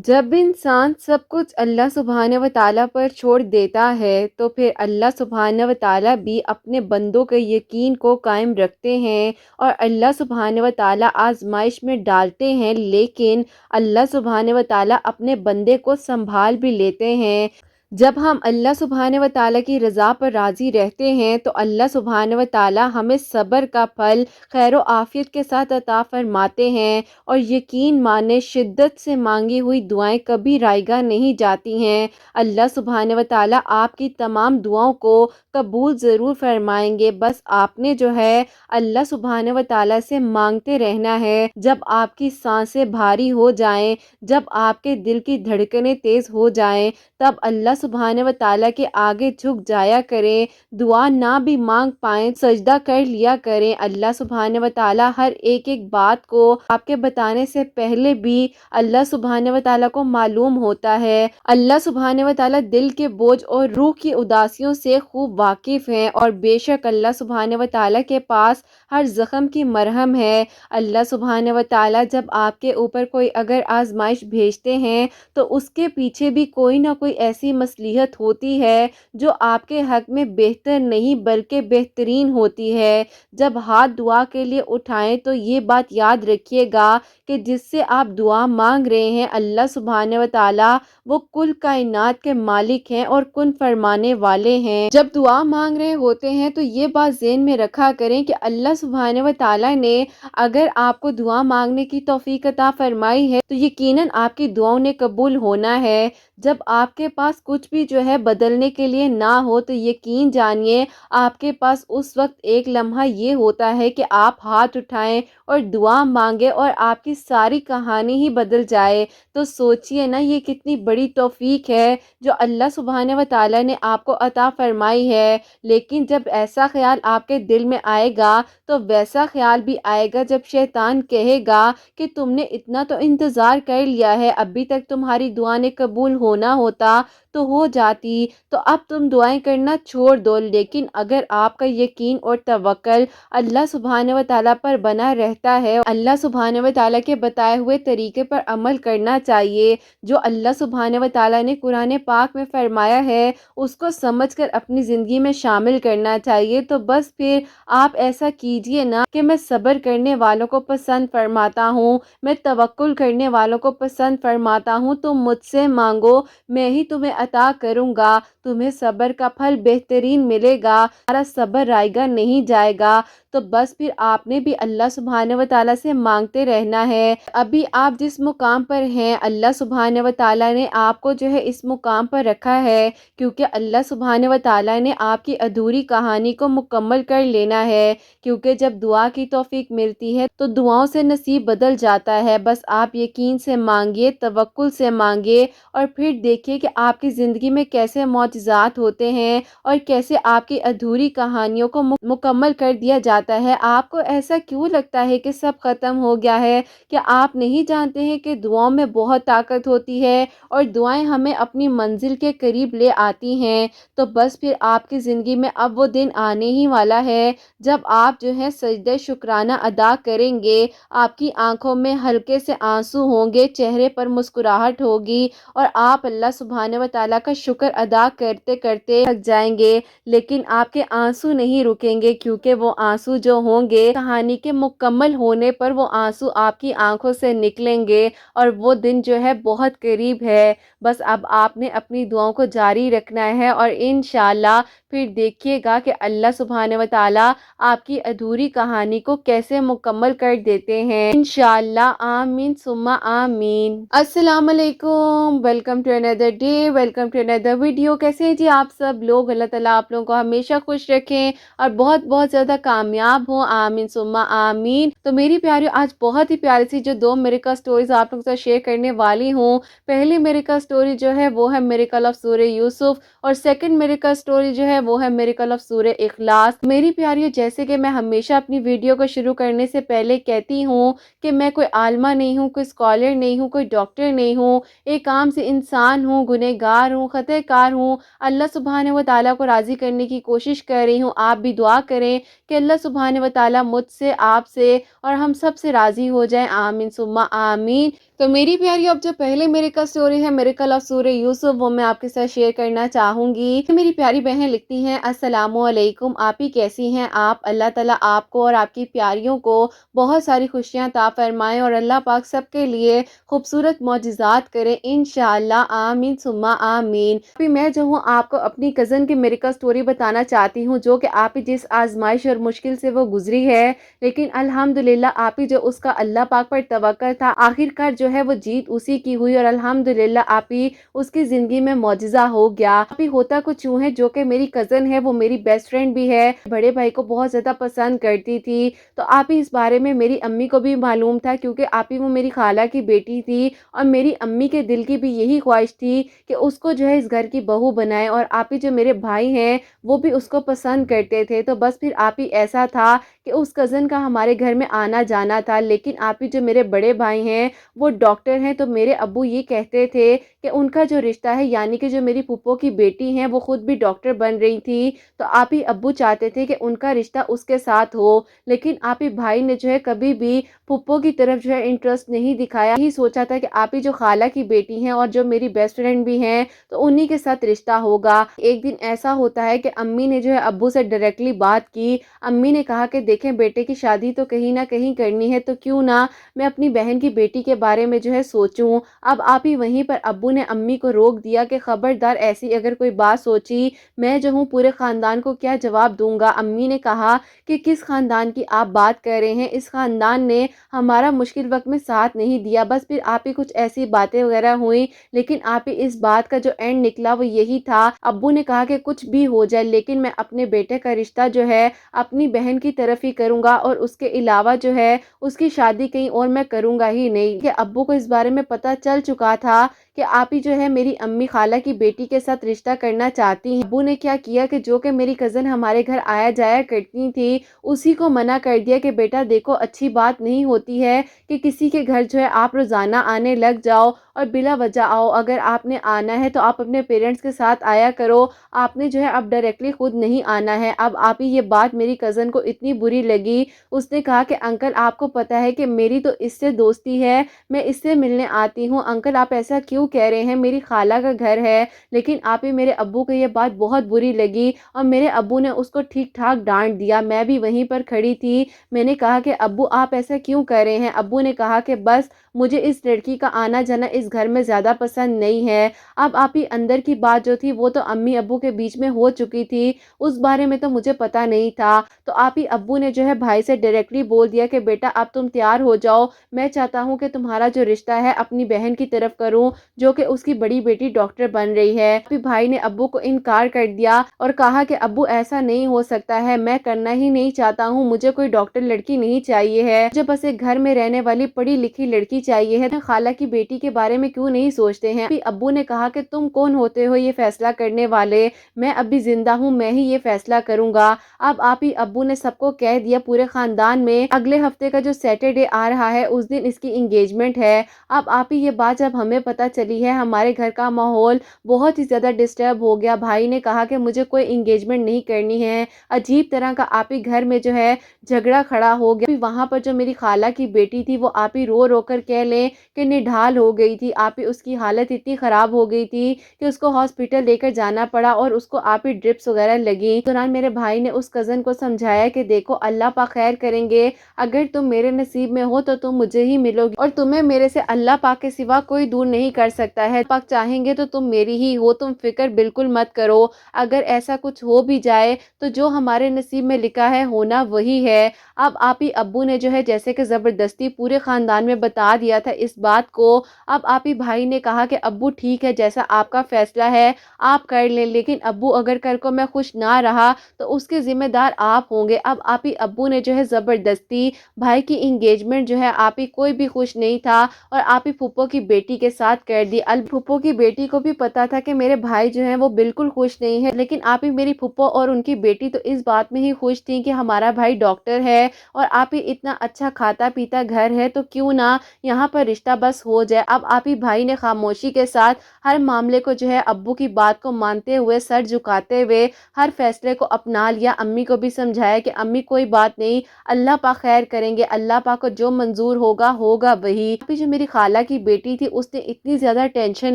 جب انسان سب کچھ اللہ سبحانہ و تعالیٰ پر چھوڑ دیتا ہے تو پھر اللہ سبحانہ و تعالیٰ بھی اپنے بندوں کے یقین کو قائم رکھتے ہیں اور اللہ سبحانہ و تعالیٰ آزمائش میں ڈالتے ہیں، لیکن اللہ سبحانہ و تعالیٰ اپنے بندے کو سنبھال بھی لیتے ہیں۔ جب ہم اللہ سبحانہ و تعالیٰ کی رضا پر راضی رہتے ہیں تو اللہ سبحانہ و تعالیٰ ہمیں صبر کا پھل خیر و عافیت کے ساتھ عطا فرماتے ہیں، اور یقین مانے شدت سے مانگی ہوئی دعائیں کبھی رائیگاں نہیں جاتی ہیں۔ اللہ سبحانہ و تعالیٰ آپ کی تمام دعاؤں کو قبول ضرور فرمائیں گے، بس آپ نے جو ہے اللہ سبحانہ و تعالیٰ سے مانگتے رہنا ہے۔ جب آپ کی سانسیں بھاری ہو جائیں، جب آپ کے دل کی دھڑکنیں تیز ہو جائیں، تب اللہ سبحانہ و تعالیٰ کے آگے جھک جایا کریں، دعا نہ بھی مانگ پائیں سجدہ کر لیا کریں۔ اللہ سبحانہ و تعالیٰ ہر ایک بات کو آپ کے بتانے سے پہلے بھی اللہ سبحانہ و تعالیٰ کو معلوم ہوتا ہے۔ اللہ سبحانہ و تعالیٰ دل کے بوجھ اور روح کی اداسیوں سے خوب واقف ہیں، اور بے شک اللہ سبحانہ و تعالیٰ کے پاس ہر زخم کی مرہم ہے۔ اللہ سبحانہ و تعالیٰ جب آپ کے اوپر کوئی اگر آزمائش بھیجتے ہیں تو اس کے پیچھے بھی کوئی نہ کوئی ایسی مصلحت ہوتی ہے جو آپ کے حق میں بہتر نہیں بلکہ بہترین ہوتی ہے۔ جب ہاتھ دعا کے لیے اٹھائیں تو یہ بات یاد رکھیے گا کہ جس سے آپ دعا مانگ رہے ہیں اللہ سبحانہ و تعالیٰ وہ کل کائنات کے مالک ہیں اور کن فرمانے والے ہیں۔ جب دعا مانگ رہے ہوتے ہیں تو یہ بات ذہن میں رکھا کریں کہ اللہ سبحانہ و تعالیٰ نے اگر آپ کو دعا مانگنے کی توفیق عطا فرمائی ہے تو یقیناً آپ کی دعاؤں نے قبول ہونا ہے۔ جب آپ کے پاس کچھ بھی جو ہے بدلنے کے لیے نہ ہو تو یقین جانیے آپ کے پاس اس وقت ایک لمحہ یہ ہوتا ہے کہ آپ ہاتھ اٹھائیں اور دعا مانگے اور آپ کی ساری کہانی ہی بدل جائے۔ تو سوچئے نا یہ کتنی بڑی توفیق ہے جو اللہ سبحانہ و تعالیٰ نے آپ کو عطا فرمائی ہے۔ لیکن جب ایسا خیال آپ کے دل میں آئے گا تو ویسا خیال بھی آئے گا جب شیطان کہے گا کہ تم نے اتنا تو انتظار کر لیا ہے، ابھی تک تمہاری دعا نے قبول ہونا ہوتا تو ہو جاتی، تو اب تم دعائیں کرنا چھوڑ دو۔ لیکن اگر آپ کا یقین اور توکل اللہ سبحانہ و تعالیٰ پر بنا رہتا ہے، اللہ سبحانہ و تعالیٰ کے بتائے ہوئے طریقے پر عمل کرنا چاہیے، جو اللہ سبحانہ و تعالیٰ نے قرآن پاک میں فرمایا ہے اس کو سمجھ کر اپنی زندگی میں شامل کرنا چاہیے۔ تو بس پھر آپ ایسا کیجئے نا کہ میں صبر کرنے والوں کو پسند فرماتا ہوں، میں توکل کرنے والوں کو پسند فرماتا ہوں، تم مجھ سے مانگو میں ہی تمہیں عطا کروں گا، تمہیں صبر کا پھل بہترین ملے گا، تمہارا صبر رائیگاں نہیں جائے گا۔ تو بس پھر آپ نے بھی اللہ سبحانہ و تعالیٰ سے مانگتے رہنا ہے۔ ابھی آپ جس مقام پر ہیں اللہ سبحانہ و تعالیٰ نے آپ کو جو ہے اس مقام پر رکھا ہے کیونکہ اللہ سبحانہ و تعالیٰ نے آپ کی ادھوری کہانی کو مکمل کر لینا ہے، کیونکہ جب دعا کی توفیق ملتی ہے تو دعاؤں سے نصیب بدل جاتا ہے۔ بس آپ یقین سے مانگیے، توکل سے مانگیے، اور پھر دیکھیے کہ آپ کی زندگی میں کیسے معجزات ہوتے ہیں اور کیسے آپ کی ادھوری کہانیوں کو مکمل کر دیا جاتا ہے۔ آپ کو ایسا کیوں لگتا ہے کہ سب ختم ہو گیا ہے؟ کیا آپ نہیں جانتے ہیں کہ دعاؤں میں بہت طاقت ہوتی ہے اور دعائیں ہمیں اپنی منزل کے قریب لے آتی ہیں؟ تو بس پھر آپ کی زندگی میں اب وہ دن آنے ہی والا ہے جب آپ جو ہے سجدہ شکرانہ ادا کریں گے، آپ کی آنکھوں میں ہلکے سے آنسو ہوں گے، چہرے پر مسکراہٹ ہوگی، اور آپ اللہ سبحانہ و تعالیٰ کا شکر ادا کرتے کرتے تھک جائیں گے، لیکن آپ کے آنسو نہیں رکیں گے، کیونکہ وہ آنسو جو ہوں گے کہانی کے مکمل ہونے پر وہ آنسو آپ کی آنکھوں سے نکلیں گے، اور وہ دن جو ہے بہت قریب ہے۔ بس اب آپ نے اپنی دعاؤں کو جاری رکھنا ہے، اور انشاءاللہ پھر دیکھیے گا کہ اللہ سبحانہ و تعالیٰ آپ کی ادھوری کہانی کو کیسے مکمل کر دیتے ہیں انشاءاللہ۔ آمین ثم آمین۔ السلام علیکم، ویلکم ٹو اندر ڈے، ویلکم ٹو اندر ویڈیو۔ کیسے ہیں جی آپ سب لوگ؟ اللہ تعالیٰ آپ لوگوں کو ہمیشہ خوش رکھیں اور بہت بہت زیادہ کامیاب ہوں، آمین ثم آمین۔ تو میری پیاریو، آج بہت ہی پیاری سی جو دو میریکل سٹوریز آپ لوگوں کے ساتھ شیئر کرنے والی ہوں۔ پہلی میریکل سٹوری جو ہے وہ ہے میریکل آف سورہ یوسف، اور سیکنڈ میریکل سٹوری جو ہے وہ ہے میریکل آف سورہ اخلاص۔ میری پیاریو، جیسے کہ میں ہمیشہ اپنی ویڈیو کو شروع کرنے سے پہلے کہتی ہوں کہ میں کوئی عالمہ نہیں ہوں، کوئی اسکالر نہیں ہوں، کوئی ڈاکٹر نہیں ہوں، ایک عام سے انسان ہوں، گنہگار ہوں، خطا کار ہوں، اللہ سبحانہ و تعالیٰ کو راضی کرنے کی کوشش کر رہی ہوں۔ آپ بھی دعا کریں کہ اللہ سبحانہ و تعالیٰ مجھ سے، آپ سے اور ہم سب سے راضی ہو جائیں، آمین ثم آمین۔ تو میری پیاری اب جو پہلے میرے کا اسٹوری ہے میریکل آف سورہ یوسف، وہ میں آپ کے ساتھ شیئر کرنا چاہوں گی۔ میری پیاری بہن لکھتی ہیں السلام علیکم، آپ ہی کیسی ہیں آپ؟ اللہ تعالیٰ آپ کو اور آپ کی پیاریوں کو بہت ساری خوشیاں عطا فرمائیں اور اللہ پاک سب کے لیے خوبصورت معجزات کرے انشاءاللہ، آمین ثم آمین۔ ابھی میں جو ہوں آپ کو اپنی کزن کی میریکل اسٹوری بتانا چاہتی ہوں، جو کہ آپ ہی جس آزمائش اور مشکل سے وہ گزری ہے، لیکن الحمدللہ آپ ہی جو اس کا اللہ پاک پر توکل تھا، آخر کار جو ہے وہ جیت اسی کی ہوئی اور الحمدللہ آپ ہی اس کی زندگی میں معجزہ ہو گیا۔ آپ ہی ہوتا کچھ یوں ہے، جو کہ میری کزن ہے وہ میری بیسٹ فرینڈ بھی ہے، بڑے بھائی کو بہت زیادہ پسند کرتی تھی، تو آپ ہی اس بارے میں میری امی کو بھی معلوم تھا، کیونکہ آپ ہی وہ میری خالہ کی بیٹی تھی اور میری امی کے دل کی بھی یہی خواہش تھی کہ اس کو جو ہے اس گھر کی بہو بنائے، اور آپ ہی جو میرے بھائی ہیں وہ بھی اس کو پسند کرتے تھے۔ تو بس پھر آپ ہی ایسا تھا کہ اس کزن کا ہمارے گھر میں آنا جانا تھا، لیکن آپ ہی جو میرے بڑے بھائی ہیں وہ ڈاکٹر ہیں، تو میرے ابو یہ کہتے تھے کہ ان کا جو رشتہ ہے، یعنی کہ جو میری پھپھو کی بیٹی ہیں وہ خود بھی ڈاکٹر بن رہی تھی، تو آپ ہی ابو چاہتے تھے کہ ان کا رشتہ اس کے ساتھ ہو، لیکن آپ ہی بھائی نے جو ہے کبھی بھی پھپھو کی طرف جو ہے انٹرسٹ نہیں دکھایا، ہی سوچا تھا کہ آپ ہی جو خالہ کی بیٹی ہیں اور جو میری بیسٹ فرینڈ بھی ہیں تو انہی کے ساتھ رشتہ ہوگا۔ ایک دن ایسا ہوتا ہے کہ امی نے جو ہے ابو سے ڈائریکٹلی بات کی، امی نے کہا کہ دیکھیں بیٹے کی شادی تو کہیں نہ کہیں کرنی ہے، تو کیوں نہ میں اپنی بہن کی بیٹی کے بارے میں جو ہے سوچوں۔ اب آپ ہی وہیں پر ابو نے امی کو روک دیا کہ خبردار ایسی اگر کوئی بات سوچی، میں جو ہوں پورے خاندان کو کیا جواب دوں گا۔ امی نے کہا کہ کس خاندان کی آپ بات کر رہے ہیں، اس خاندان نے ہمارا مشکل وقت میں ساتھ نہیں دیا۔ بس پھر آپ ہی کچھ ایسی باتیں وغیرہ ہوئی، لیکن آپ ہی اس بات کا جو اینڈ نکلا وہ یہی تھا، ابو نے کہا کہ کچھ بھی ہو جائے لیکن میں اپنے بیٹے کا رشتہ جو ہے اپنی بہن کی طرف ہی کروں گا، اور اس کے علاوہ جو ہے اس کی شادی کہیں اور میں کروں گا ہی نہیں۔ کہ ابو کو اس بارے میں پتہ چل چکا تھا کہ آپ ہی جو ہے میری امی خالہ کی بیٹی کے ساتھ رشتہ کرنا چاہتی ہیں۔ ابو نے کیا کیا کہ جو کہ میری کزن ہمارے گھر آیا جایا کرتی تھی اسی کو منع کر دیا کہ بیٹا دیکھو اچھی بات نہیں ہوتی ہے کہ کسی کے گھر جو ہے آپ روزانہ آنے لگ جاؤ اور بلا وجہ آؤ، اگر آپ نے آنا ہے تو آپ اپنے پیرنٹس کے ساتھ آیا کرو، آپ نے جو ہے اب ڈائریکٹلی خود نہیں آنا ہے۔ اب آپ ہی یہ بات میری کزن کو اتنی بری لگی، اس نے کہا کہ انکل آپ کو پتہ ہے کہ میری تو اس سے دوستی ہے، میں اس سے ملنے آتی ہوں، انکل آپ ایسا کیوں کہہ رہے ہیں، میری خالہ کا گھر ہے۔ لیکن آپ ہی میرے ابو کو یہ بات بہت بری لگی اور میرے ابو نے اس کو ٹھیک ٹھاک ڈانٹ دیا۔ میں بھی وہیں پر کھڑی تھی، میں نے کہا کہ ابو آپ ایسا کیوں کر رہے ہیں؟ ابو نے کہا کہ بس مجھے اس لڑکی کا آنا جانا اس گھر میں زیادہ پسند نہیں ہے۔ اب آپ ہی اندر کی بات جو تھی وہ تو امی ابو کے بیچ میں ہو چکی تھی، اس بارے میں تو مجھے پتہ نہیں تھا، تو آپ ہی ابو نے جو ہے بھائی سے ڈائریکٹلی بول دیا کہ بیٹا اب تم تیار ہو جاؤ، میں چاہتا ہوں کہ تمہارا جو رشتہ ہے اپنی بہن کی طرف کروں، جو کہ اس کی بڑی بیٹی ڈاکٹر بن رہی ہے۔ پھر بھائی نے ابو کو انکار کر دیا اور کہا کہ ابو ایسا نہیں ہو سکتا ہے، میں کرنا ہی نہیں چاہتا ہوں، مجھے کوئی ڈاکٹر لڑکی نہیں چاہیے ہے، مجھے بس ایک گھر میں رہنے والی پڑھی لکھی لڑکی چاہیے ہے۔ خالہ کی بیٹی کے بارے میں کیوں نہیں سوچتے ہیں؟ پھر ابو نے کہا کہ تم کون ہوتے ہو یہ فیصلہ کرنے والے، میں ابھی زندہ ہوں، میں ہی یہ فیصلہ کروں گا۔ اب آپ ہی ابو نے سب کو کہہ دیا پورے خاندان میں، اگلے ہفتے کا جو سیٹرڈے آ رہا ہے اس دن اس کی انگیجمنٹ ہے۔ اب آپ ہی یہ بات جب ہمیں پتہ چلی ہے، ہمارے گھر کا ماحول بہت ہی زیادہ ڈسٹرب ہو گیا۔ بھائی نے کہا کہ مجھے کوئی انگیجمنٹ نہیں کرنی ہے، عجیب طرح کا آپ ہی گھر میں جو ہے جھگڑا کھڑا ہو گیا۔ وہاں پر جو میری خالہ کی بیٹی تھی وہ آپ ہی رو رو کر کہہ لیں کہ نڈھال ہو گئی تھی، آپ ہی اس کی حالت اتنی خراب ہو گئی تھی کہ اس کو ہاسپٹل لے کر جانا پڑا اور اس کو آپ ہی ڈرپس وغیرہ لگی۔ دوران میرے بھائی نے اس کزن کو سمجھایا کہ دیکھو اللہ پاک خیر کریں گے، اگر تم میرے نصیب میں ہو تو تم مجھے ہی ملو گی، اور تمہیں میرے سے اللہ پاک کے سوا کوئی دور نہیں کر سکتا ہے، پاک چاہیں گے تو تم میری ہی ہو، تم فکر بالکل مت کرو، اگر ایسا کچھ ہو بھی جائے تو جو ہمارے نصیب میں لکھا ہے ہونا وہی ہے۔ اب آپ ہی ابو نے جو ہے جیسے کہ زبردستی پورے خاندان میں بتا دیا تھا اس بات کو۔ اب آپ ہی بھائی نے کہا کہ ابو ٹھیک ہے، جیسا آپ کا فیصلہ ہے آپ کر لیں، لیکن ابو اگر کل کو میں خوش نہ رہا تو اس کے ذمہ دار آپ ہوں گے۔ اب آپ ہی ابو نے جو ہے زبردستی بھائی کی انگیجمنٹ جو ہے آپ ہی کوئی بھی خوش نہیں تھا اور آپ ہی پھپھو کی بیٹی کے ساتھ کر دی۔ پھپھو کی بیٹی کو بھی پتا تھا کہ میرے بھائی جو ہیں وہ بالکل خوش نہیں ہے، لیکن آپ ہی میری پھپھو اور ان کی بیٹی تو اس بات میں ہی خوش تھی کہ ہمارا بھائی ڈاکٹر ہے اور آپ ہی اتنا اچھا کھاتا پیتا گھر ہے، تو کیوں نہ یہاں پر رشتہ بس ہو جائے۔ اب آپ ہی بھائی نے خاموشی کے ساتھ ہر معاملے کو جو ہے ابو کی بات کو مانتے ہوئے، سر جھکاتے ہوئے ہر فیصلے کو اپنا لیا۔ امی کو بھی سمجھایا کہ امی کوئی بات نہیں، اللہ پاک خیر کریں گے، اللہ پاک کو جو منظور ہوگا ہوگا وہی۔ ابھی جو میری خالہ کی بیٹی تھی اس نے اتنی زیادہ ٹینشن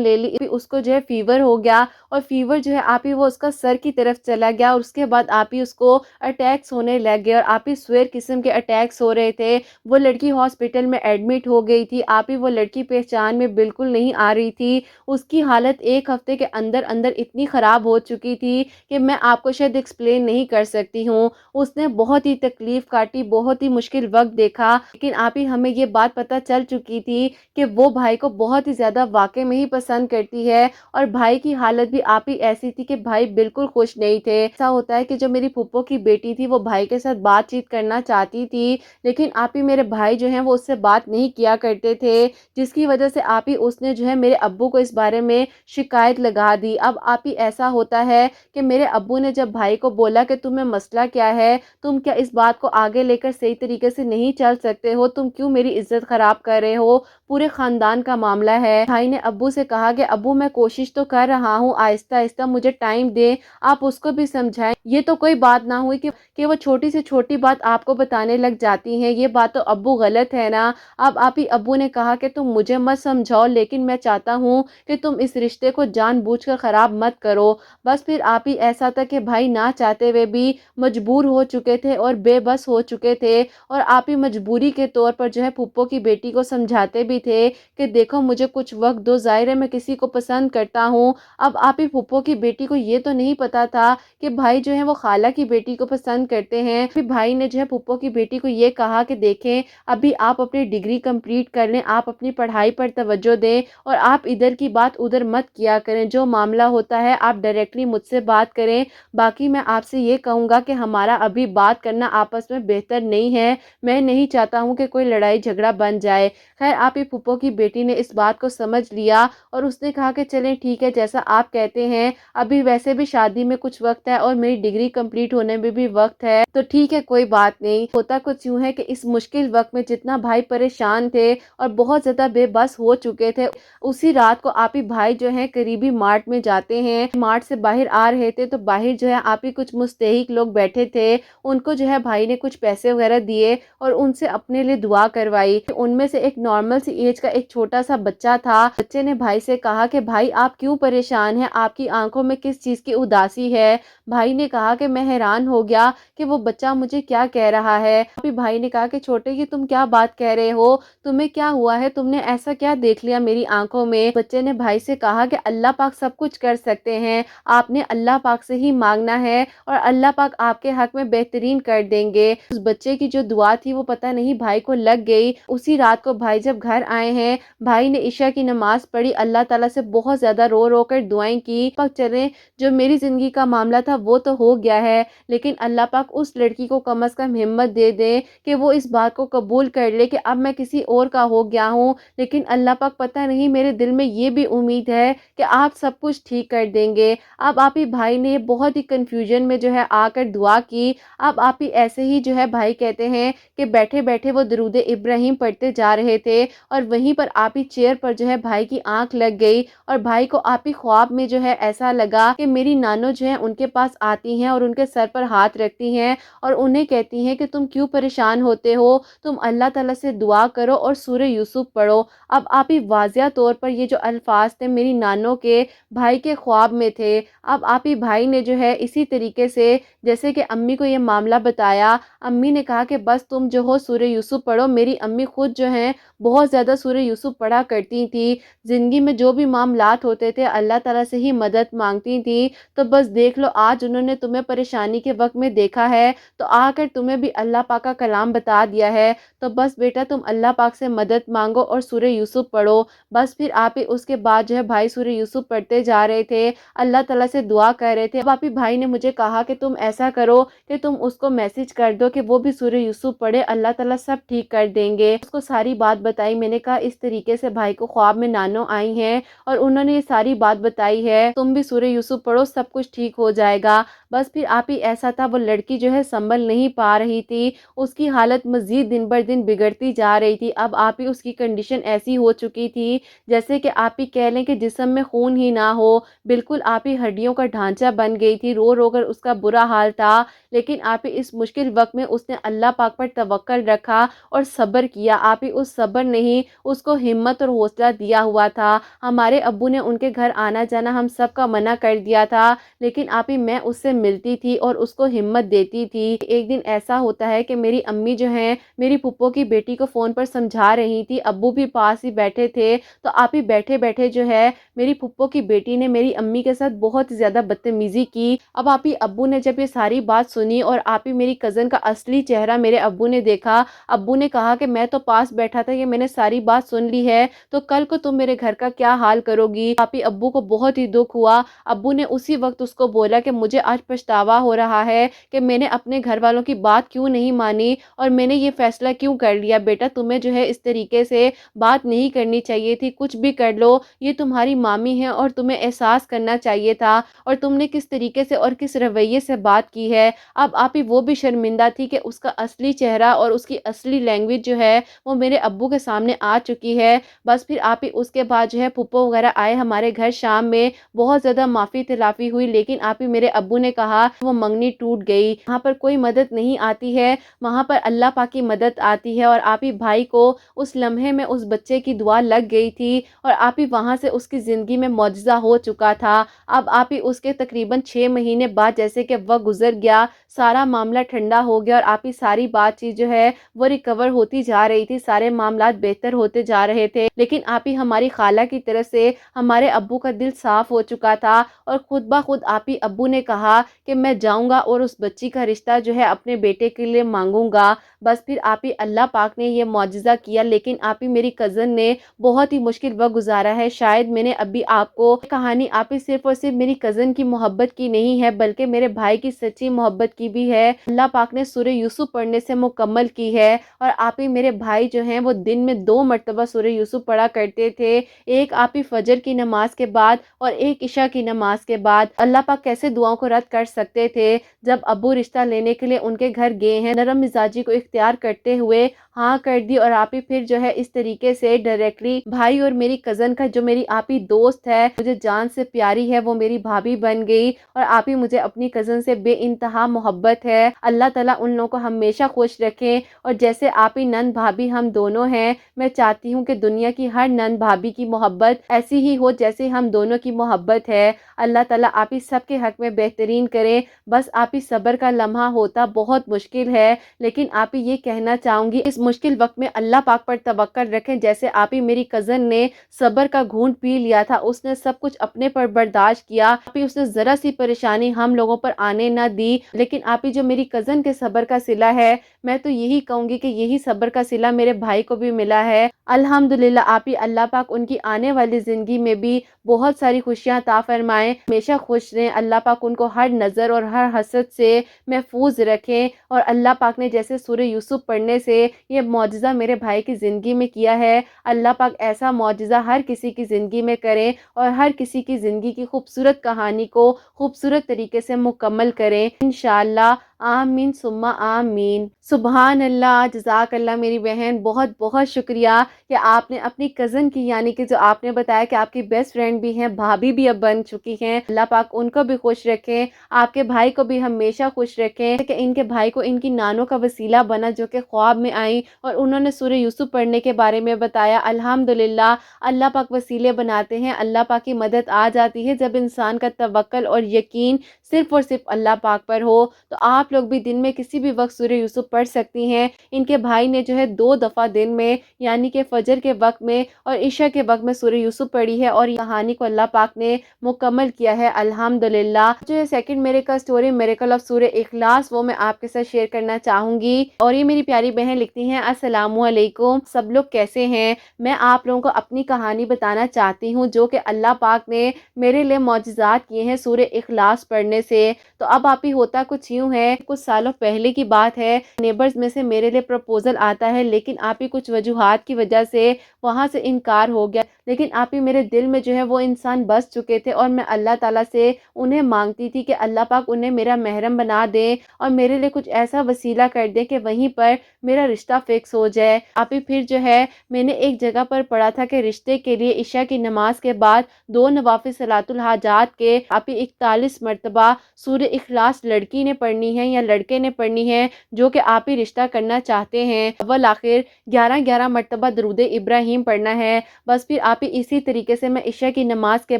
لے لی، اس کو جو ہے فیور ہو گیا، اور فیور جو ہے آپ ہی وہ اس کا سر کی طرف چلا گیا، اور اس کے بعد آپ ہی اس کو اٹیکس ہونے لگ گئے، اور آپ ہی سویر قسم کے اٹیکس ہو رہے تھے۔ وہ لڑکی ہاسپٹل میں ایڈمٹ ہو گئی تھی، آپ ہی وہ لڑکی پہچان میں بالکل نہیں آ رہی تھی۔ اس کی حالت ایک ہفتے کے اندر اندر اتنی خراب ہو چکی تھی کہ میں آپ کو شاید ایکسپلین نہیں کر سکتی ہوں۔ اس نے بہت ہی تکلیف کاٹی، بہت ہی مشکل وقت دیکھا، لیکن آپ ہی ہمیں یہ بات پتہ چل چکی تھی کہ وہ بھائی کو بہت ہی زیادہ واقع میں ہی پسند کرتی ہے، اور بھائی کی حالت بھی آپ ہی ایسی تھی کہ بھائی بالکل خوش نہیں تھے۔ ایسا ہوتا ہے کہ جو میری پھپھو کی بیٹی تھی وہ بھائی کے ساتھ بات چیت کرنا چاہتی تھی، لیکن آپ ہی میرے بھائی جو ہیں وہ اس سے بات نہیں کیا کرتے تھے، جس کی وجہ سے آپ ہی اس نے جو ہے میرے ابو کو اس بارے میں شکایت لگا دی۔ اب آپ ہی ایسا ہوتا ہے کہ میرے ابو نے جب بھائی کو بولا کہ تمہیں مسئلہ کیا ہے، تم کیا اس بات کو آگے لے کر صحیح طریقے سے نہیں چل سکتے ہو، تم کیوں میری عزت خراب کر رہے ہو، پورے خاندان کا معاملہ ہے۔ بھائی نے ابو سے کہا کہ ابو میں کوشش تو کر رہا ہوں، آہستہ آہستہ مجھے ٹائم دے، آپ اس کو بھی سمجھائیں، یہ تو کوئی بات نہ ہوئی کہ وہ چھوٹی سے چھوٹی بات آپ کو بتانے لگ جاتی ہیں، یہ بات تو ابو غلط ہے نا۔ اب آپ ہی ابو نے کہا کہ تم مجھے مت سمجھاؤ، لیکن میں چاہتا ہوں کہ تم اس رشتے کو جان بوجھ کر خراب مت کرو۔ بس پھر آپ ہی ایسا تھا کہ بھائی نہ چاہتے ہوئے بھی مجبور ہو چکے تھے اور بے بس ہو چکے تھے، اور آپ ہی مجبوری کے طور پر جو ہے پھپھو کی بیٹی کو سمجھاتے بھی تھے کہ دیکھو مجھے کچھ وقت دو، ظاہر ہے میں کسی کو پسند کرتا ہوں۔ اب آپ ہی پھپھو کی بیٹی کو یہ تو نہیں پتا تھا کہ بھائی جو ہے وہ خالہ کی بیٹی کو پسند کرتے ہیں۔ پھر بھائی نے جو ہے پھپھو کی بیٹی کو یہ کہا کہ دیکھیں ابھی آپ اپنی ڈگری کمپلیٹ کر لیں، آپ اپنی پڑھائی پر توجہ دیں، اور آپ ادھر کی بات ادھر مت کیا کریں، جو معاملہ ہوتا ہے آپ ڈائریکٹلی مجھ سے بات کریں۔ باقی میں آپ سے یہ کہوں گا کہ ہمارا ابھی بات کرنا آپس میں بہتر نہیں ہے، میں نہیں چاہتا ہوں کہ کوئی لڑائی جھگڑا بن جائے۔ خیر آپ ہی پھپھو کی بیٹی نے اس بات کو سمجھ لیا، اور اس نے کہا کہ چلیں ٹھیک ہے جیسا آپ کہتے ہیں، ابھی ویسے بھی شادی میں کچھ وقت ہے اور میری ڈگری کمپلیٹ ہونے میں بھی وقت ہے، تو ٹھیک ہے کوئی بات نہیں۔ ہوتا کچھ یوں ہے کہ اس مشکل وقت میں جتنا بھائی پریشان تھے اور بہت زیادہ بے بس ہو چکے تھے، اسی رات کو آپ ہی بھائی جو ہیں قریبی مارٹ میں جاتے ہیں، مارٹ سے باہر آ رہے تھے تو باہر جو ہے آپ ہی کچھ مستحق لوگ بیٹھے تھے، ان کو جو ہے بھائی نے کچھ پیسے وغیرہ دیے اور ان سے اپنے لیے دعا کروائی۔ ان میں سے ایک نارمل سی ایج کا ایک چھوٹا سا بچہ تھا، بچے نے بھائی سے کہا کہ بھائی آپ کیوں پریشان ہیں، آپ کی آنکھوں میں کس چیز کی اداسی ہے؟ بھائی نے کہا کہ میں حیران ہو گیا کہ وہ بچہ مجھے کیا کہہ رہا ہے۔ پھر بھائی نے کہا کہ چھوٹے یہ تم کیا بات کہہ رہے ہو، تمہیں کیا ہوا ہے، تم نے ایسا کیا دیکھ لیا میری آنکھوں میں؟ بچے نے بھائی سے کہا کہ اللہ پاک سب کچھ کر سکتے ہیں، آپ نے اللہ پاک سے ہی مانگنا ہے اور اللہ پاک آپ کے حق میں بہترین کر دیں گے۔ اس بچے کی جو دعا تھی وہ پتہ نہیں بھائی کو لگ گئی۔ اسی رات کو بھائی جب گھر آئے ہیں، بھائی نے عشاء کی نماز پڑھی، اللہ تعالیٰ سے بہت زیادہ رو رو کر دعائیں کی، پاک چلیں جو میری زندگی کا معاملہ تھا وہ تو ہو گیا ہے، لیکن اللہ پاک اس لڑکی کو کم از کم ہمت دے دیں کہ وہ اس بات کو قبول کر لے کہ اب میں کسی اور کا ہو گیا ہوں، لیکن اللہ پاک پتہ نہیں میرے دل میں یہ بھی امید ہے کہ آپ سب کچھ ٹھیک کر دیں گے۔ اب آپ ہی بھائی نے بہت ہی کنفیوژن میں جو ہے آ کر دعا کی۔ اب آپ ہی ایسے ہی جو ہے بھائی کہتے ہیں کہ بیٹھے بیٹھے وہ درود ابراہیم پڑھتے جا رہے تھے، اور وہیں پر آپ ہی چیئر پر جو ہے بھائی کی آنکھ لگ گئی، اور بھائی کو آپ ہی خواب میں جو ہے ایسا لگا کہ میری نانو جو ہے ان کے پاس آتی ہیں اور ان کے سر پر ہاتھ رکھتی ہیں اور انہیں کہتی ہیں کہ تم کیوں پریشان ہوتے ہو، تم اللہ تعالیٰ سے دعا کرو اور سورہ یوسف پڑھو۔ اب آپ ہی واضح طور پر یہ جو الفاظ تھے میری نانو کے بھائی کے خواب میں تھے۔ اب آپ ہی بھائی نے جو ہے اسی طریقے سے جیسے کہ امی کو یہ معاملہ بتایا، امی نے کہا کہ بس تم جو ہو سورہ یوسف پڑھو۔ میری امی خود جو ہیں بہت زیادہ سورہ یوسف پڑھا کرتی تھی، زندگی میں جو بھی معاملات ہوتے تھے اللہ تعالیٰ سے ہی مدد مانگتی تھی، تو بس دیکھ لو آج انہوں نے تمہیں پریشانی کے وقت میں دیکھا ہے تو آ کر تمہیں بھی اللہ پاک کا کلام بتا دیا ہے، تو بس بیٹا تم اللہ پاک سے مدد مانگو اور سورہ یوسف پڑھو۔ بس پھر آپ ہی اس کے بعد جو ہے بھائی سورہ یوسف پڑھتے جا رہے تھے، اللہ تعالیٰ سے دعا کر رہے تھے۔ اب آپ ہی بھائی نے مجھے کہا کہ تم ایسا کرو کہ تم اس کو میسج کر دو کہ وہ بھی سورہ یوسف پڑھے، اللہ تعالیٰ سب ٹھیک کر دیں گے۔ اس کو ساری بات بتائی میں نے نے کہا اس طریقے سے بھائی کو خواب میں نانو آئی ہیں اور انہوں نے یہ ساری بات بتائی ہے، تم بھی سورہ یوسف پڑھو، سب کچھ ٹھیک ہو جائے گا۔ بس پھر آپ ہی ایسا تھا، وہ لڑکی جو ہے سنبھل نہیں پا رہی تھی، اس کی حالت مزید دن بر دن بگڑتی جا رہی تھی۔ اب آپ ہی اس کی کنڈیشن ایسی ہو چکی تھی جیسے کہ آپ ہی کہہ لیں کہ جسم میں خون ہی نہ ہو، بالکل آپ ہی ہڈیوں کا ڈھانچہ بن گئی تھی، رو رو کر اس کا برا حال تھا۔ لیکن آپ ہی اس مشکل وقت میں اس نے اللہ پاک پر توکل رکھا اور صبر کیا۔ آپ ہی اس صبر نے ہی اس کو ہمت اور حوصلہ دیا ہوا تھا۔ ہمارے ابو نے ان کے گھر آنا جانا ہم سب کا منع کر دیا تھا، لیکن آپ ہی میں اس سے ملتی تھی اور اس کو ہمت دیتی تھی۔ ایک دن ایسا ہوتا ہے کہ میری امی جو ہیں میری پھپھو کی بیٹی کو فون پر سمجھا رہی تھی، ابو بھی پاس ہی بیٹھے تھے، تو آپ ہی بیٹھے بیٹھے جو ہے میری پھپھو کی بیٹی نے میری امی کے ساتھ بہت زیادہ بدتمیزی کی۔ اب آپ ہی ابو نے جب یہ ساری بات سنی اور آپ ہی میری کزن کا اصلی چہرہ میرے ابو نے دیکھا، ابو نے کہا کہ میں تو پاس بیٹھا تھا، یہ میں نے ساری بات سن لی ہے، تو کل کو تم میرے گھر کا کیا حال کرو گی؟ آپ ہی ابو کو بہت ہی دکھ ہوا۔ ابو نے اسی وقت اس کو بولا کہ مجھے آج پچھتاوا ہو رہا ہے کہ میں نے اپنے گھر والوں کی بات کیوں نہیں مانی اور میں نے یہ فیصلہ کیوں کر لیا۔ بیٹا تمہیں جو ہے اس طریقے سے بات نہیں کرنی چاہیے تھی، کچھ بھی کر لو، یہ تمہاری مامی ہے اور تمہیں احساس کرنا چاہیے تھا، اور تم نے کس طریقے سے اور کس رویے سے بات کی ہے۔ اب آپ ہی وہ بھی شرمندہ تھی کہ اس کا اصلی چہرہ اور اس کی اصلی لینگویج جو ہے وہ میرے ابو کے سامنے آ چکی ہے۔ بس پھر آپ ہی اس کے بعد جو ہے پھپھو وغیرہ آئے ہمارے گھر شام میں، بہت زیادہ معافی تلافی ہوئی، لیکن آپ ہی میرے ابو نے کہا وہ منگنی ٹوٹ گئی، وہاں پر کوئی مدد نہیں آتی ہے، وہاں پر اللہ پاک کی مدد آتی ہے۔ اور آپ ہی بھائی کو اس لمحے میں اس بچے کی دعا لگ گئی تھی اور آپ ہی وہاں سے اس کی زندگی میں معجزہ ہو چکا تھا۔ اب آپ ہی اس کے تقریباً 6 مہینے بعد جیسے کہ وقت گزر گیا، سارا معاملہ ٹھنڈا ہو گیا اور آپ ہی ساری بات چیز جو ہے وہ ریکور ہوتی جا رہی تھی، سارے معاملات بہتر ہوتے جا رہے تھے۔ لیکن آپ ہی ہماری خالہ کی طرف سے ہمارے ابو کا دل صاف ہو چکا تھا اور خود بخود آپ ہی ابو نے کہا کہ میں جاؤں گا اور اس بچی کا رشتہ جو ہے اپنے بیٹے کے لیے مانگوں گا۔ بس پھر آپ ہی اللہ پاک نے یہ معجزہ کیا، لیکن آپ ہی میری کزن نے بہت ہی مشکل وقت گزارا ہے۔ شاید میں نے ابھی آپ کو کہانی آپ ہی صرف اور صرف میری کزن کی محبت کی نہیں ہے بلکہ میرے بھائی کی سچی محبت کی بھی ہے۔ اللہ پاک نے سورہ یوسف پڑھنے سے مکمل کی ہے اور آپ ہی میرے بھائی جو ہیں وہ دن میں 2 مرتبہ سورہ یوسف پڑھا کرتے تھے، ایک آپ ہی فجر کی نماز کے بعد اور ایک عشاء کی نماز کے بعد۔ اللہ پاک کیسے دعاؤں کو رد کر سکتے تھے؟ جب ابو رشتہ لینے کے لیے ان کے گھر گئے ہیں، نرم مزاجی کو اختیار کرتے ہوئے ہاں کر دی، اور آپ ہی پھر جو ہے اس طریقے سے ڈائریکٹلی بھائی اور میری کزن کا جو میری آپ ہی دوست ہے، مجھے جان سے پیاری ہے، وہ میری بھابھی بن گئی اور آپ ہی مجھے اپنی کزن سے بے انتہا محبت ہے۔ اللہ تعالیٰ ان لوگوں کو ہمیشہ خوش رکھیں، اور جیسے آپ ہی نند بھابھی ہم دونوں ہیں، میں چاہتی ہوں کہ دنیا کی ہر نند بھابھی کی محبت ایسی ہی ہو جیسے ہم دونوں کی محبت ہے۔ اللہ تعالیٰ آپ ہی سب کے حق میں بہترین کرے۔ بس آپ ہی صبر کا لمحہ ہوتا بہت مشکل ہے، لیکن آپ ہی یہ کہنا چاہوں گی اس مشکل وقت میں اللہ پاک پر توکل رکھیں، جیسے آپ ہی میری کزن نے صبر کا گھونٹ پی لیا تھا، اس نے سب کچھ اپنے پر برداشت کیا، آپ ہی اس نے ذرا سی پریشانی ہم لوگوں پر آنے نہ دی۔ لیکن آپ ہی جو میری کزن کے صبر کا صلہ ہے، میں تو یہی کہوں گی کہ یہی صبر کا صلہ میرے بھائی کو بھی ملا ہے۔ الحمدللہ آپ ہی اللہ پاک ان کی آنے والی زندگی میں بھی بہت ساری خوشیاں عطا فرمائیں، ہمیشہ خوش رہیں، اللہ پاک ان کو ہر نظر اور ہر حسد سے محفوظ رکھیں۔ اور اللہ پاک نے جیسے سورہ یوسف پڑھنے سے یہ معجزہ میرے بھائی کی زندگی میں کیا ہے، اللہ پاک ایسا معجزہ ہر کسی کی زندگی میں کریں اور ہر کسی کی زندگی کی خوبصورت کہانی کو خوبصورت طریقے سے مکمل کریں انشاءاللہ۔ آمین ثم آمین۔ سبحان اللہ، جزاک اللہ میری بہن، بہت بہت شکریہ کہ آپ نے اپنی کزن کی، یعنی کہ جو آپ نے بتایا کہ آپ کی بیسٹ فرینڈ بھی ہیں، بھابھی بھی اب بن چکی ہیں، اللہ پاک ان کو بھی خوش رکھیں، آپ کے بھائی کو بھی ہمیشہ خوش رکھیں کہ ان کے بھائی کو ان کی نانوں کا وسیلہ بنا جو کہ خواب میں آئیں اور انہوں نے سورہ یوسف پڑھنے کے بارے میں بتایا۔ الحمدللہ اللہ پاک وسیلے بناتے ہیں، اللہ پاک کی مدد آ جاتی ہے جب انسان کا توکل اور یقین صرف اور صرف اللہ پاک پر ہو۔ تو آپ لوگ بھی دن میں کسی بھی وقت سورہ یوسف پڑھ سکتی ہیں۔ ان کے بھائی نے جو ہے 2 دفعہ دن میں، یعنی کہ فجر کے وقت میں اور عشاء کے وقت میں سورہ یوسف پڑھی ہے اور کہانی کو اللہ پاک نے مکمل کیا ہے الحمدللہ۔ جو ہے second miracle story miracle of سورہ اخلاص، وہ میں آپ کے ساتھ شیئر کرنا چاہوں گی۔ اور یہ میری پیاری بہن لکھتی ہیں السلام علیکم، سب لوگ کیسے ہیں؟ میں آپ لوگوں کو اپنی کہانی بتانا چاہتی ہوں جو کہ اللہ پاک نے میرے لیے معجزات کیے ہیں سورہ اخلاص پڑھنے سے۔ تو اب آپ ہی ہوتا کچھ یوں ہے کچھ سالوں پہلے کی بات ہے، نیبرز میں سے میرے لیے پروپوزل آتا ہے، لیکن آپ ہی کچھ وجوہات کی وجہ سے وہاں سے انکار ہو گیا، لیکن آپ ہی میرے دل میں جو ہے وہ انسان بس چکے تھے، اور میں اللہ تعالیٰ سے انہیں مانگتی تھی کہ اللہ پاک انہیں میرا محرم بنا دے اور میرے لیے کچھ ایسا وسیلہ کر دے کہ وہیں پر میرا رشتہ فکس ہو جائے۔ آپ ہی پھر جو ہے میں نے ایک جگہ پر پڑھا تھا کہ رشتے کے لیے عشاء کی نماز کے بعد 2 نوافل صلاۃ الحاجات کے آپ ہی 41 مرتبہ سورہ اخلاص لڑکی نے پڑھنی ہے یا لڑکے نے پڑھنی ہے جو کہ آپ ہی رشتہ کرنا چاہتے ہیں، اول آخر 11 مرتبہ درود ابراہیم پڑھنا ہے۔ بس پھر آپ ہی اسی طریقے سے میں عشاء کی نماز کے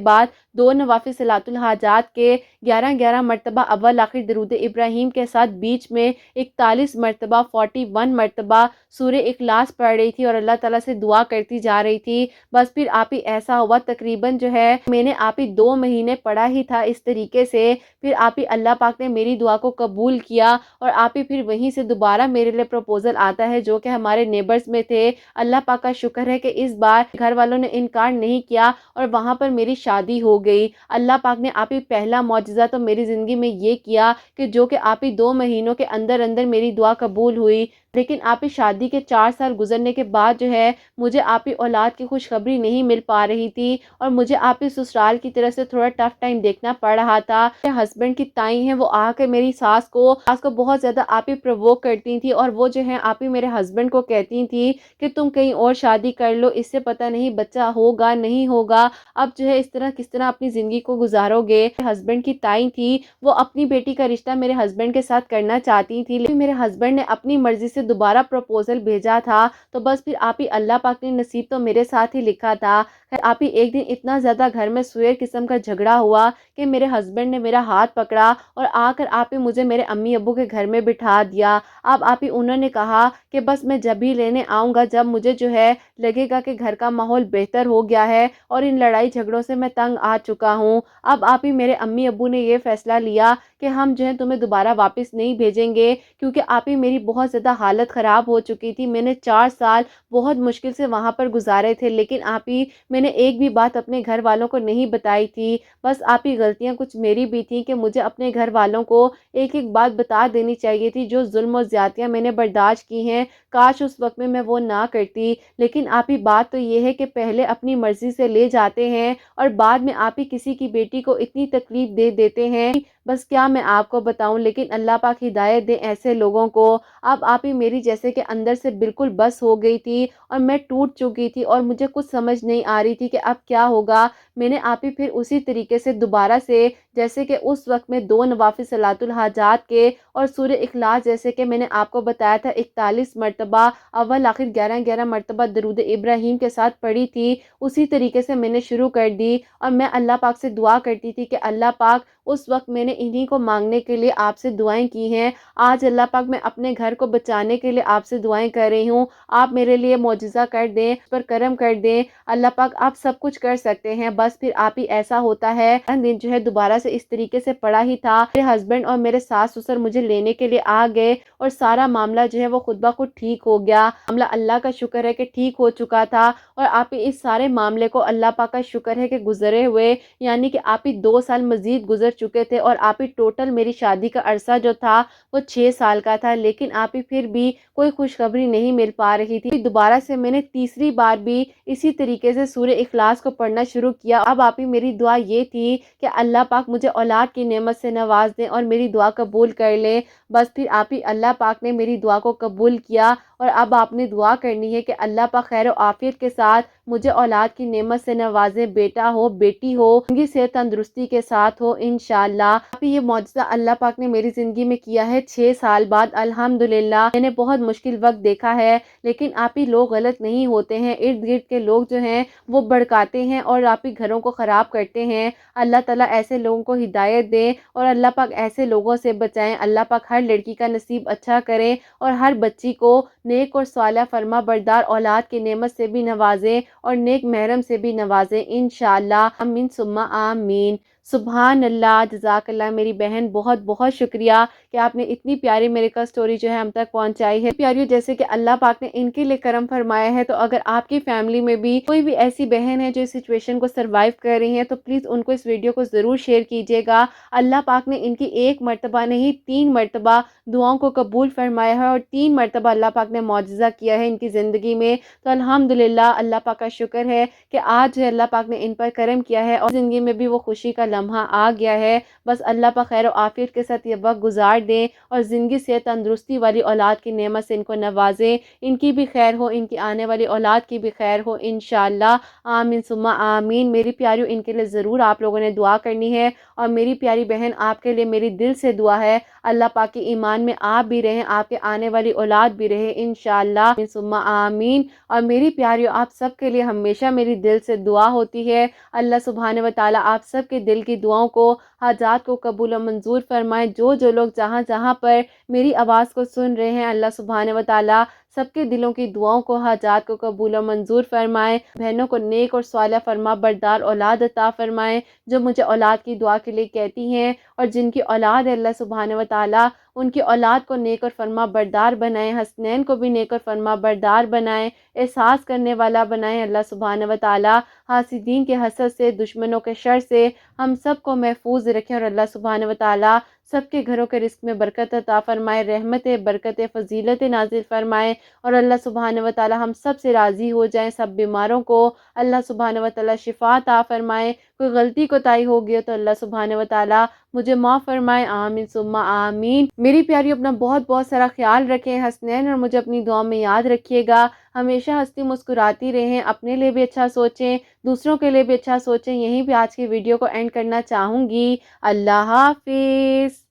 بعد 2 نوافل صلاۃ الحاجات کے 11 مرتبہ اول آخر درود ابراہیم کے ساتھ بیچ میں 41 مرتبہ 41 مرتبہ سورہ اخلاص پڑھ رہی تھی اور اللہ تعالیٰ سے دعا کرتی جا رہی تھی۔ بس پھر آپ ہی ایسا ہوا، تقریباً جو ہے میں نے آپ ہی 2 مہینے پڑھا ہی تھا اس طریقے سے، پھر آپ ہی اللہ پاک نے میری دعا کو قبول کیا اور آپ ہی پھر وہیں سے دوبارہ میرے لیے پروپوزل آتا ہے جو کہ ہمارے نیبرز میں تھے۔ اللہ پاک کا شکر ہے کہ اس بار گھر والوں نے انکار نہیں کیا اور وہاں پر میری شادی ہو گئی۔ اللہ پاک نے آپ ہی پہلا معجزہ تو میری زندگی میں یہ کیا کہ جو کہ آپ ہی 2 مہینوں کے اندر اندر میری دعا قبول ہوئی، لیکن آپ ہی شادی کے 4 سال گزرنے کے بعد جو ہے مجھے آپ ہی اولاد کی خوشخبری نہیں مل پا رہی تھی اور مجھے آپ ہی سسرال کی طرف سے تھوڑا ٹف ٹائم دیکھنا پڑ رہا تھا۔ ہسبینڈ کی تائیں ہیں وہ آ کے میری ساس کو بہت زیادہ آپ ہی پرووک کرتی تھی اور وہ جو ہے آپ ہی میرے ہسبینڈ کو کہتی تھی کہ تم کہیں اور شادی کر لو، اس سے پتہ نہیں بچہ ہوگا نہیں ہوگا، اب جو ہے اس طرح کس طرح اپنی زندگی کو گزارو گے۔ ہسبینڈ کی تائیں تھی وہ اپنی بیٹی کا رشتہ میرے ہسبینڈ کے ساتھ کرنا چاہتی تھی، لیکن میرے ہسبینڈ نے اپنی مرضی سے دوبارہ پروپوزل بھیجا تھا، تو بس پھر آپ ہی اللہ پاک نے نصیب تو میرے ساتھ ہی لکھا تھا۔ آپ ہی ایک دن اتنا زیادہ گھر میں سویر قسم کا جھگڑا ہوا کہ میرے ہسبینڈ نے میرا ہاتھ پکڑا اور آ کر آپ ہی مجھے میرے امی ابو کے گھر میں بٹھا دیا۔ اب آپ ہی انہوں نے کہا کہ بس میں جب ہی لینے آؤں گا جب مجھے جو ہے لگے گا کہ گھر کا ماحول بہتر ہو گیا ہے اور ان لڑائی جھگڑوں سے میں تنگ آ چکا ہوں۔ اب آپ ہی میرے امی ابو نے یہ فیصلہ لیا کہ ہم جو ہے تمہیں دوبارہ واپس نہیں بھیجیں گے، کیونکہ آپ ہی میری بہت زیادہ حالت خراب ہو چکی تھی۔ میں نے 4 سال بہت مشکل سے وہاں پر گزارے تھے، لیکن آپ ہی میں نے ایک بھی بات اپنے گھر والوں کو نہیں بتائی تھی۔ بس آپ ہی غلطیاں کچھ میری بھی تھیں کہ مجھے اپنے گھر والوں کو ایک ایک بات بتا دینی چاہیے تھی۔ جو ظلم و زیادتیاں میں نے برداشت کی ہیں کاش اس وقت میں وہ نہ کرتی، لیکن آپ ہی بات تو یہ ہے کہ پہلے اپنی مرضی سے لے جاتے ہیں اور بعد میں آپ ہی کسی کی بیٹی کو اتنی تکلیف دے دیتے ہیں، بس کیا میں آپ کو بتاؤں، لیکن اللہ پاک ہدایت دے ایسے لوگوں کو۔ اب آپ ہی میری جیسے کہ اندر سے بالکل بس ہو گئی تھی اور میں ٹوٹ چکی تھی اور مجھے کچھ سمجھ نہیں آ رہی تھی کہ اب کیا ہوگا۔ میں نے آپ ہی پھر اسی طریقے سے دوبارہ سے جیسے کہ اس وقت میں 2 نوافل صلاۃ الحاجات کے اور سورہ اخلاص جیسے کہ میں نے آپ کو بتایا تھا 41 مرتبہ اول آخر 11 مرتبہ درود ابراہیم کے ساتھ پڑھی تھی، اسی طریقے سے میں نے شروع کر دی اور میں اللہ پاک سے دعا کرتی تھی کہ اللہ پاک اس وقت میں نے انہی کو مانگنے کے لیے آپ سے دعائیں کی ہیں، آج اللہ پاک میں اپنے گھر کو بچانے کے لیے آپ سے دعائیں کر رہی ہوں، آپ میرے لیے معجزہ کر دیں، اس پر کرم کر دیں۔ اللہ پاک آپ سب کچھ کر سکتے ہیں۔ بس پھر آپ ہی ایسا ہوتا ہے دن جو ہے دوبارہ سے اس طریقے سے پڑا ہی تھا، میرے ہسبینڈ اور میرے ساس سسر مجھے لینے کے لیے آ گئے اور سارا معاملہ جو ہے وہ خود بخود ٹھیک ہو گیا۔ معاملہ اللہ کا شکر ہے کہ ٹھیک ہو چکا تھا اور آپ ہی اس سارے معاملے کو اللہ پاک کا شکر ہے کہ گزرے ہوئے یعنی کہ آپ ہی 2 سال مزید گزر چکے تھے اور آپ ہی ٹوٹل میری شادی کا عرصہ جو تھا وہ 6 سال کا تھا، لیکن آپ ہی پھر بھی کوئی خوشخبری نہیں مل پا رہی تھی۔ دوبارہ سے میں نے تیسری بار بھی اسی طریقے سے سورہ اخلاص کو پڑھنا شروع کیا۔ اب آپ ہی میری دعا یہ تھی کہ اللہ پاک مجھے اولاد کی نعمت سے نواز دیں اور میری دعا قبول کر لیں۔ بس پھر آپ ہی اللہ پاک نے میری دعا کو قبول کیا اور اب آپ نے دعا کرنی ہے کہ اللہ پاک خیر و عافیت کے ساتھ مجھے اولاد کی نعمت سے نوازے، بیٹا ہو بیٹی ہو، ان کی صحت تندرستی کے ساتھ ہو انشاءاللہ۔ اب یہ معجزہ اللہ پاک نے میری زندگی میں کیا ہے 6 سال بعد الحمدللہ۔ میں نے بہت مشکل وقت دیکھا ہے، لیکن آپ ہی لوگ غلط نہیں ہوتے ہیں، ارد گرد کے لوگ جو ہیں وہ بھڑکاتے ہیں اور آپ ہی گھروں کو خراب کرتے ہیں۔ اللہ تعالیٰ ایسے لوگوں کو ہدایت دے اور اللہ پاک ایسے لوگوں سے بچائیں۔ اللہ پاک ہر لڑکی کا نصیب اچھا کرے اور ہر بچی کو نیک اور صالح فرما بردار اولاد کی نعمت سے بھی نوازے اور نیک محرم سے بھی نوازے انشاءاللہ، آمین ثم آمین۔ سبحان اللہ، جزاک اللہ میری بہن، بہت بہت شکریہ کہ آپ نے اتنی پیاری میرے کا سٹوری جو ہے ہم تک پہنچائی ہے۔ پیاریوں، جیسے کہ اللہ پاک نے ان کے لیے کرم فرمایا ہے، تو اگر آپ کی فیملی میں بھی کوئی بھی ایسی بہن ہے جو اس سچویشن کو سروائیو کر رہی ہیں، تو پلیز ان کو اس ویڈیو کو ضرور شیئر کیجیے گا۔ اللہ پاک نے ان کی ایک مرتبہ نہیں 3 مرتبہ دعاؤں کو قبول فرمایا ہے، اور 3 مرتبہ اللہ پاک نے معجزہ کیا ہے ان کی زندگی میں۔ تو الحمدللہ اللہ پاک کا شکر ہے کہ آج اللہ پاک نے ان پر کرم کیا ہے، اور زندگی میں بھی وہ خوشی کا لمحہ آ گیا ہے۔ بس اللہ پاک خیر و عافیت کے ساتھ یہ وقت گزار دیں، اور زندگی سے تندرستی والی اولاد کی نعمت سے ان کو نوازیں، ان کی بھی خیر ہو، ان کی آنے والی اولاد کی بھی خیر ہو انشاءاللہ، آمین ثم آمین۔ میری پیاریوں، ان کے لیے ضرور آپ لوگوں نے دعا کرنی ہے، اور میری پیاری بہن آپ کے لیے میری دل سے دعا ہے، اللہ پاک کی ایمان میں آپ بھی رہیں، آپ کے آنے والی اولاد بھی رہے انشاءاللہ، آمین ثم آمین۔ اور میری پیاریوں، آپ سب کے لیے ہمیشہ میری دل سے دعا ہوتی ہے، اللہ سبحانہ و تعالی آپ سب کے دل کی دعاؤں کو، حاجات کو قبول و منظور فرمائے۔ جو لوگ جہاں جہاں پر میری آواز کو سن رہے ہیں، اللہ سبحانہ و تعالی سب کے دلوں کی دعاؤں کو، حاجات کو قبول و منظور فرمائے۔ بہنوں کو نیک اور صالح فرما بردار اولاد عطا فرمائے، جو مجھے اولاد کی دعا کے لیے کہتی ہیں، اور جن کی اولاد ہے اللہ سبحانہ و تعالی ان کی اولاد کو نیک اور فرما بردار بنائیں، حسنین کو بھی نیک اور فرما بردار بنائیں، احساس کرنے والا بنائیں اللہ سبحانہ و تعالی۔ حاسدین کے حسد سے، دشمنوں کے شر سے ہم سب کو محفوظ رکھیں، اور اللہ سبحانہ و تعالی سب کے گھروں کے رزق میں برکت عطا فرمائے، رحمت برکت فضیلت نازل فرمائے، اور اللہ سبحانہ و تعالی ہم سب سے راضی ہو جائیں۔ سب بیماروں کو اللہ سبحانہ و تعالی شفا عطا فرمائے، کوئی غلطی کوتاہی ہو گئی تو اللہ سبحانہ و تعالی مجھے معاف فرمائے، آمین ثم آمین۔ میری پیاری، اپنا بہت بہت سارا خیال رکھیں حسنین، اور مجھے اپنی دعا میں یاد رکھیے گا۔ ہمیشہ ہنستی مسکراتی رہیں، اپنے لیے بھی اچھا سوچیں، دوسروں کے لیے بھی اچھا سوچیں۔ یہیں پہ آج کی ویڈیو کو اینڈ کرنا چاہوں گی۔ اللہ حافظ۔